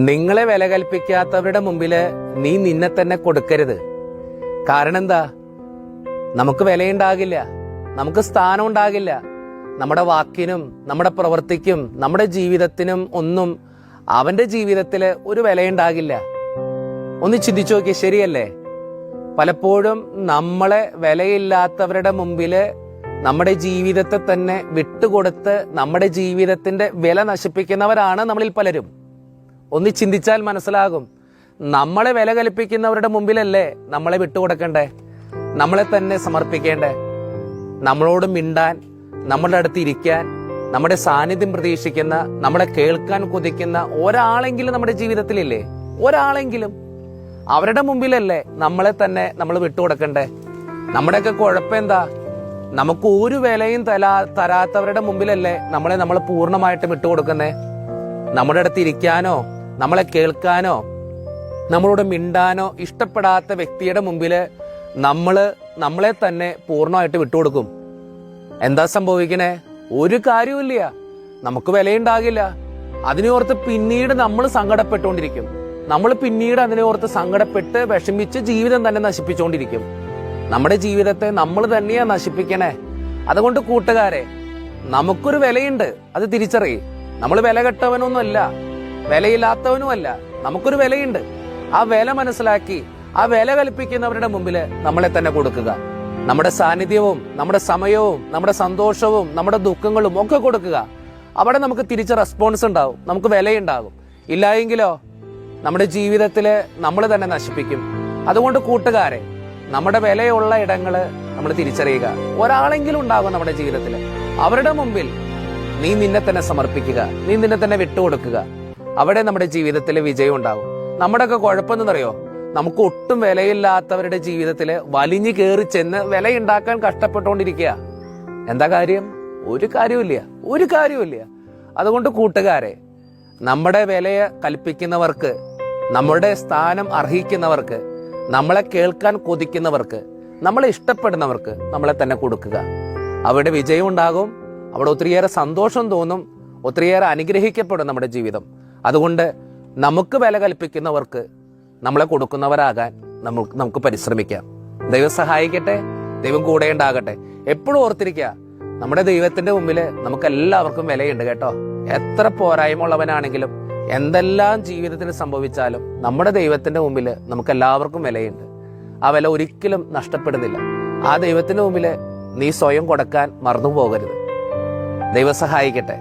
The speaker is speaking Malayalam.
നിങ്ങളെ വില കൽപ്പിക്കാത്തവരുടെ മുമ്പില് നീ നിന്നെ തന്നെ കൊടുക്കരുത്. കാരണം എന്താ? നമുക്ക് വിലയുണ്ടാകില്ല, നമുക്ക് സ്ഥാനം ഉണ്ടാകില്ല. നമ്മുടെ വാക്കിനും നമ്മുടെ പ്രവൃത്തിക്കും നമ്മുടെ ജീവിതത്തിനും ഒന്നും അവന്റെ ജീവിതത്തില് ഒരു വിലയുണ്ടാകില്ല. ഒന്ന് ചിന്തിച്ചു നോക്കി, ശരിയല്ലേ? പലപ്പോഴും നമ്മളെ വിലയില്ലാത്തവരുടെ മുമ്പില് നമ്മുടെ ജീവിതത്തെ തന്നെ വിട്ടുകൊടുത്ത് നമ്മുടെ ജീവിതത്തിന്റെ വില നശിപ്പിക്കുന്നവരാണ് നമ്മളിൽ പലരും. ഒന്ന് ചിന്തിച്ചാൽ മനസ്സിലാകും. നമ്മളെ വില കൽപ്പിക്കുന്നവരുടെ മുമ്പിലല്ലേ നമ്മളെ വിട്ടുകൊടുക്കണ്ടേ, നമ്മളെ തന്നെ സമർപ്പിക്കേണ്ടേ? നമ്മളോട് മിണ്ടാൻ, നമ്മളുടെ അടുത്ത് ഇരിക്കാൻ, നമ്മുടെ സാന്നിധ്യം പ്രതീക്ഷിക്കുന്ന, നമ്മളെ കേൾക്കാൻ കൊതിക്കുന്ന ഒരാളെങ്കിലും നമ്മുടെ ജീവിതത്തിലില്ലേ? ഒരാളെങ്കിലും. അവരുടെ മുമ്പിലല്ലേ നമ്മളെ തന്നെ നമ്മൾ വിട്ടുകൊടുക്കണ്ടേ? നമ്മുടെയൊക്കെ കുഴപ്പം എന്താ? നമുക്ക് ഒരു വിലയും തരാത്തവരുടെ മുമ്പിലല്ലേ നമ്മൾ പൂർണ്ണമായിട്ട് വിട്ടുകൊടുക്കുന്നേ? നമ്മുടെ അടുത്ത് ഇരിക്കാനോ നമ്മളെ കേൾക്കാനോ നമ്മളോട് മിണ്ടാനോ ഇഷ്ടപ്പെടാത്ത വ്യക്തിയുടെ മുമ്പില് നമ്മളെ തന്നെ പൂർണ്ണമായിട്ട് വിട്ടുകൊടുക്കും. എന്താ സംഭവിക്കണേ? ഒരു കാര്യമില്ല, നമുക്ക് വിലയുണ്ടാകില്ല. അതിനെയോർത്ത് പിന്നീട് നമ്മൾ സങ്കടപ്പെട്ടുകൊണ്ടിരിക്കും. നമ്മൾ പിന്നീട് അതിനെയോർത്ത് സങ്കടപ്പെട്ട് വിഷമിച്ച് ജീവിതം തന്നെ നശിപ്പിച്ചുകൊണ്ടിരിക്കും. നമ്മുടെ ജീവിതത്തെ നമ്മൾ തന്നെയാ നശിപ്പിക്കണേ. അതുകൊണ്ട് കൂട്ടുകാരെ, നമുക്കൊരു വിലയുണ്ട്, അത് തിരിച്ചറിയും. നമ്മൾ വില കെട്ടവനൊന്നുമല്ല, വിലയില്ലാത്തവനുമല്ല. നമുക്കൊരു വിലയുണ്ട്. ആ വില മനസ്സിലാക്കി ആ വില കൽപ്പിക്കുന്നവരുടെ മുമ്പില് നമ്മളെ തന്നെ കൊടുക്കുക. നമ്മുടെ സാന്നിധ്യവും നമ്മുടെ സമയവും നമ്മുടെ സന്തോഷവും നമ്മുടെ ദുഃഖങ്ങളും ഒക്കെ കൊടുക്കുക. അവിടെ നമുക്ക് തിരിച്ച് റെസ്പോൺസ് ഉണ്ടാവും, നമുക്ക് വിലയുണ്ടാകും. ഇല്ലായെങ്കിലോ നമ്മുടെ ജീവിതത്തില് നമ്മൾ തന്നെ നശിപ്പിക്കും. അതുകൊണ്ട് കൂട്ടുകാരെ, നമ്മുടെ വിലയുള്ള ഇടങ്ങള് നമ്മൾ തിരിച്ചറിയുക. ഒരാളെങ്കിലും ഉണ്ടാകും നമ്മുടെ ജീവിതത്തില്. അവരുടെ മുമ്പിൽ നീ നിന്നെ തന്നെ സമർപ്പിക്കുക, നീ നിന്നെ തന്നെ വിട്ടുകൊടുക്കുക. അവിടെ നമ്മുടെ ജീവിതത്തില് വിജയം ഉണ്ടാകും. നമ്മുടെയൊക്കെ കുഴപ്പമെന്നറിയോ? നമുക്ക് ഒട്ടും വിലയില്ലാത്തവരുടെ ജീവിതത്തില് വലിഞ്ഞു കയറി ചെന്ന് വിലയുണ്ടാക്കാൻ കഷ്ടപ്പെട്ടുകൊണ്ടിരിക്കുക. എന്താ കാര്യം? ഒരു കാര്യവുമില്ല. അതുകൊണ്ട് കൂട്ടുകാരെ, നമ്മുടെ വിലയെ കൽപ്പിക്കുന്നവർക്ക്, നമ്മുടെ സ്ഥാനം അർഹിക്കുന്നവർക്ക്, നമ്മളെ കേൾക്കാൻ കൊതിക്കുന്നവർക്ക്, നമ്മളെ ഇഷ്ടപ്പെടുന്നവർക്ക് നമ്മളെ തന്നെ കൊടുക്കുക. അവിടെ വിജയം ഉണ്ടാകും, അവിടെ ഒത്തിരിയേറെ സന്തോഷം തോന്നും, ഒത്തിരിയേറെ അനുഗ്രഹിക്കപ്പെടും നമ്മുടെ ജീവിതം. അതുകൊണ്ട് നമുക്ക് വില കൽപ്പിക്കുന്നവർക്ക് നമ്മളെ കൊടുക്കുന്നവരാകാൻ നമുക്ക് പരിശ്രമിക്കാം. ദൈവം സഹായിക്കട്ടെ, ദൈവം കൂടെ ഉണ്ടാകട്ടെ. എപ്പോഴും ഓർത്തിരിക്കുക, നമ്മുടെ ദൈവത്തിന്റെ മുമ്പിൽ നമുക്ക് എല്ലാവർക്കും വിലയുണ്ട് കേട്ടോ. എത്ര പോരായ്മയുള്ളവനാണെങ്കിലും എന്തെല്ലാം ജീവിതത്തിൽ സംഭവിച്ചാലും നമ്മുടെ ദൈവത്തിന്റെ മുമ്പിൽ നമുക്ക് എല്ലാവർക്കും വിലയുണ്ട്. ആ വില ഒരിക്കലും നഷ്ടപ്പെടുന്നില്ല. ആ ദൈവത്തിന്റെ മുമ്പിൽ നീ സ്വയം കൊടുക്കാൻ മറന്നു പോകരുത്. ദൈവം സഹായിക്കട്ടെ.